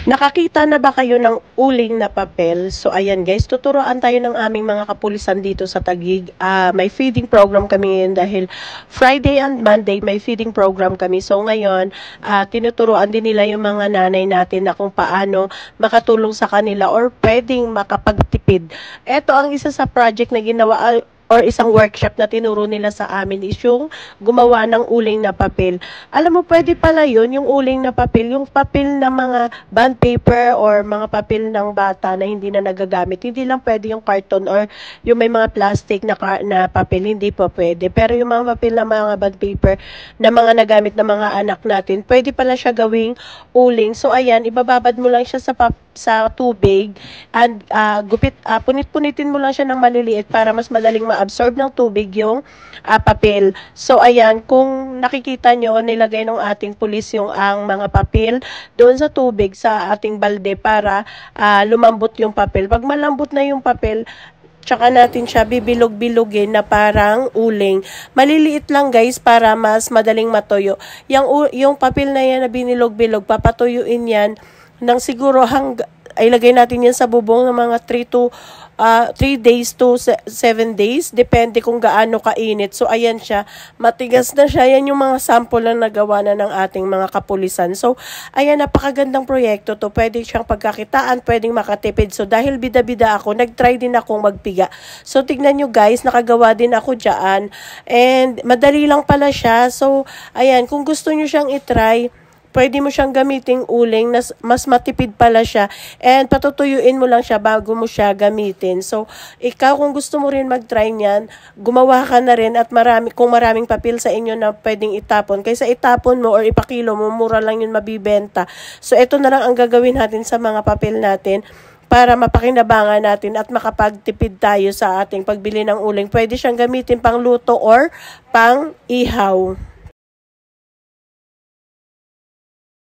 Nakakita na ba kayo ng uling na papel? So ayan guys, tuturuan tayo ng aming mga kapulisan dito sa Taguig. May feeding program kami ngayon dahil Friday and Monday may feeding program kami. So ngayon, tinuturuan din nila yung mga nanay natin na kung paano makatulong sa kanila or pwedeng makapagtipid. Ito ang isa sa project na ginawa or isang workshop na tinuro nila sa amin is yung gumawa ng uling na papel. Alam mo, pwede pala yun, yung uling na papel, yung papel na mga bond paper or mga papel ng bata na hindi na nagagamit. Hindi lang pwede yung carton or yung may mga plastic na papel, hindi po pwede. Pero yung mga papel na mga bond paper na mga nagamit ng mga anak natin, pwede pala siya gawing uling. So ayan, ibababad mo lang siya sa tubig and punit-punitin mo lang siya ng maliliit para mas madaling ma-absorb ng tubig yung papel. So ayan, kung nakikita nyo, nilagay ng ating pulis yung ang mga papel doon sa tubig sa ating balde para lumambot yung papel. Pag malambot na yung papel, tsaka natin siya bibilog-bilogin na parang uling. Maliliit lang guys para mas madaling matuyo. Yung papel na yan na binilog-bilog, papatuyuin yan nang siguro ay lagay natin yan sa bubong ng mga 3 days to 7 days. Depende kung gaano kainit. So, ayan siya. Matigas na siya. Yan yung mga sample na nagawa na ng ating mga kapulisan. So, ayan, napakagandang proyekto to. Pwede siyang pagkakitaan, pwedeng makatipid. So, dahil bida-bida ako, nag-try din akong magpiga. So, tignan nyo guys, nakagawa din ako dyan. And, madali lang pala siya. So, ayan, kung gusto nyo siyang itry, pwede mo siyang gamiting uling na mas matipid pala siya. And patutuyuin mo lang siya bago mo siya gamitin. So, ikaw kung gusto mo rin mag-try niyan, gumawa ka na rin at kung maraming papel sa inyo na pwedeng itapon. Kaysa itapon mo or ipakilo mo, mura lang yun mabibenta. So, ito na lang ang gagawin natin sa mga papel natin para mapakinabangan natin at makapagtipid tayo sa ating pagbili ng uling. Pwede siyang gamitin pang luto or pang ihaw.